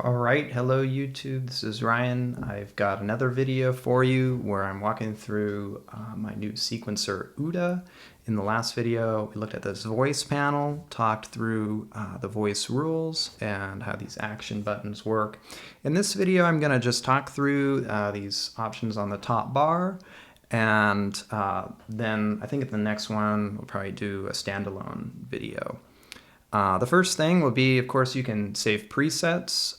All right, hello YouTube, this is Ryan. I've got another video for you where I'm walking through my new sequencer OODA. In the last video, we looked at this voice panel, talked through the voice rules and how these action buttons work. In this video, I'm going to just talk through these options on the top bar, and then I think at the next one, we'll probably do a standalone video. The first thing will be, of course, you can save presets.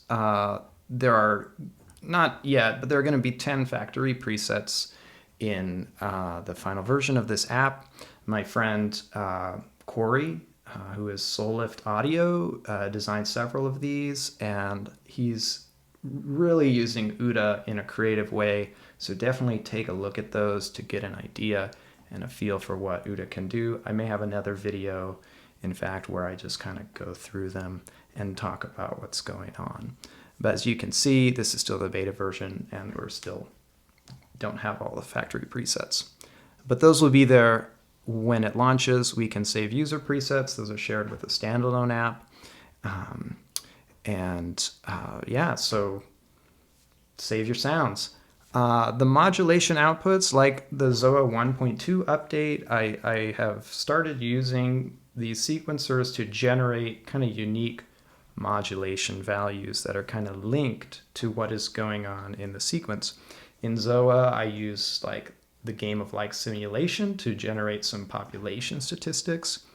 There are, not yet, but there are going to be 10 factory presets in the final version of this app. My friend Corey, who is Soul Lift Audio, designed several of these, and he's really using OODA in a creative way. So definitely take a look at those to get an idea and a feel for what OODA can do. I may have another video, in fact, where I just kind of go through them and talk about what's going on. But as you can see, this is still the beta version, and we're still don't have all the factory presets. But those will be there when it launches. We can save user presets. Those are shared with the standalone app. Yeah, so save your sounds. The modulation outputs, like the ZOA 1.2 update, I have started using these sequencers to generate kind of unique modulation values that are kind of linked to what is going on in the sequence. In ZOA, I use like the game of like simulation to generate some population statistics.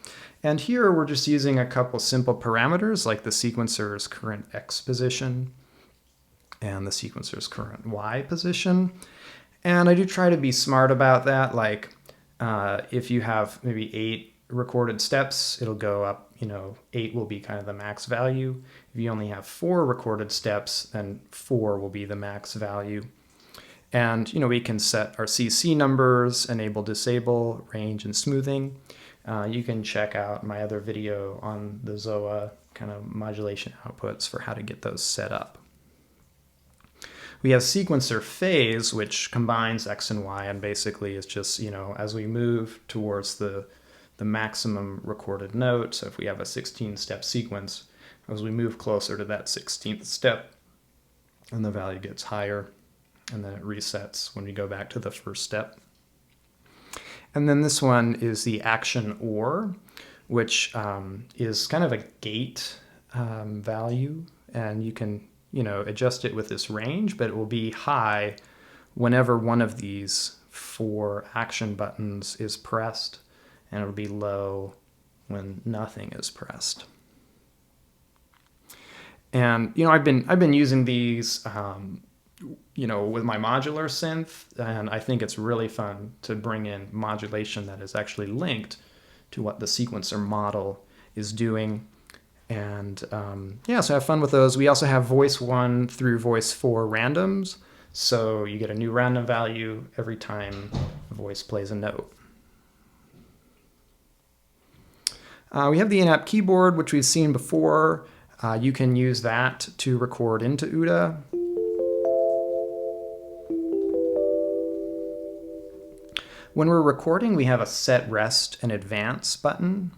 And here we're just using a couple simple parameters like the sequencer's current X position and the sequencer's current Y position. And I do try to be smart about that. Like if you have maybe 8 recorded steps, it'll go up, 8 will be kind of the max value. If you only have 4 recorded steps, then 4 will be the max value. And, we can set our CC numbers, enable, disable, range, and smoothing. You can check out my other video on the ZOA kind of modulation outputs for how to get those set up. We have sequencer phase, which combines X and Y, and basically is just, as we move towards the maximum recorded note. So if we have a 16-step sequence, as we move closer to that 16th step, and the value gets higher, and then it resets when we go back to the first step. And then this one is the action OR, which is kind of a gate value, and you can adjust it with this range, but it will be high whenever one of these 4 action buttons is pressed, and it'll be low when nothing is pressed. And I've been using these with my modular synth, and I think it's really fun to bring in modulation that is actually linked to what the sequencer model is doing. And so have fun with those. We also have voice 1 through voice 4 randoms, so you get a new random value every time a voice plays a note. We have the in-app keyboard, which we've seen before. You can use that to record into OODA. When we're recording, we have a set rest and advance button.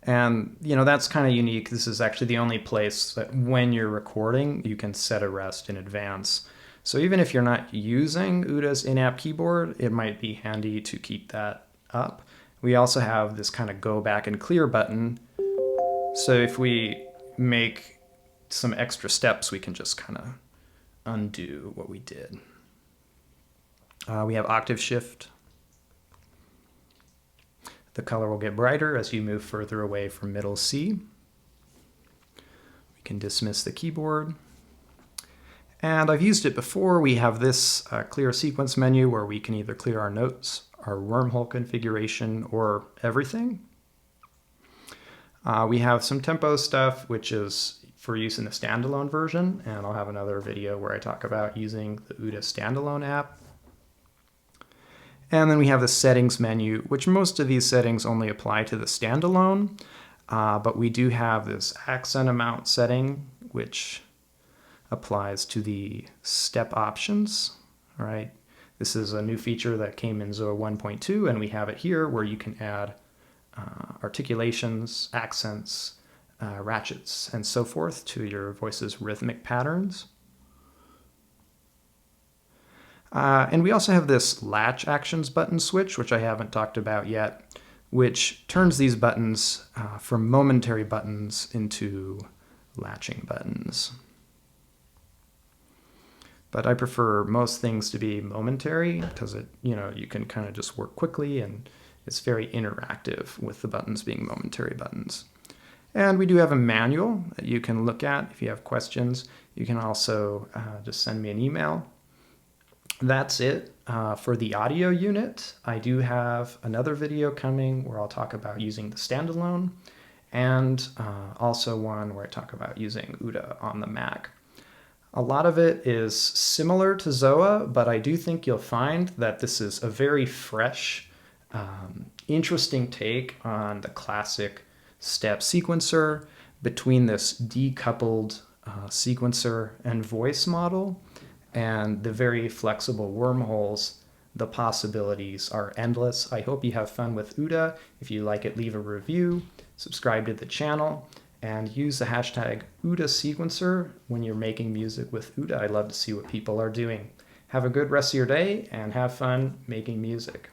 And that's kind of unique. This is actually the only place that when you're recording, you can set a rest in advance. So even if you're not using OODA's in-app keyboard, it might be handy to keep that up. We also have this kind of go back and clear button. So if we make some extra steps, we can just kind of undo what we did. We have octave shift. The color will get brighter as you move further away from middle C. We can dismiss the keyboard. And I've used it before. We have this clear sequence menu where we can either clear our notes, our wormhole configuration, or everything. We have some tempo stuff, which is for use in the standalone version, and I'll have another video where I talk about using the OODA standalone app. And then we have the settings menu, which most of these settings only apply to the standalone, but we do have this accent amount setting, which applies to the step options. All right. This is a new feature that came in ZOA 1.2, and we have it here where you can add articulations, accents, ratchets, and so forth to your voice's rhythmic patterns. And we also have this latch actions button switch, which I haven't talked about yet, which turns these buttons from momentary buttons into latching buttons. But I prefer most things to be momentary because you can kind of just work quickly, and it's very interactive with the buttons being momentary buttons. And we do have a manual that you can look at if you have questions. You can also just send me an email. That's it for the audio unit. I do have another video coming where I'll talk about using the standalone, and also one where I talk about using OODA on the Mac. A lot of it is similar to Zoa, but I do think you'll find that this is a very fresh, interesting take on the classic step sequencer between this decoupled sequencer and voice model and the very flexible wormholes. The possibilities are endless. I hope you have fun with OODA. If you like it, leave a review, subscribe to the channel, and use the hashtag OODA sequencer when you're making music with OODA. I'd love to see what people are doing. Have a good rest of your day and have fun making music.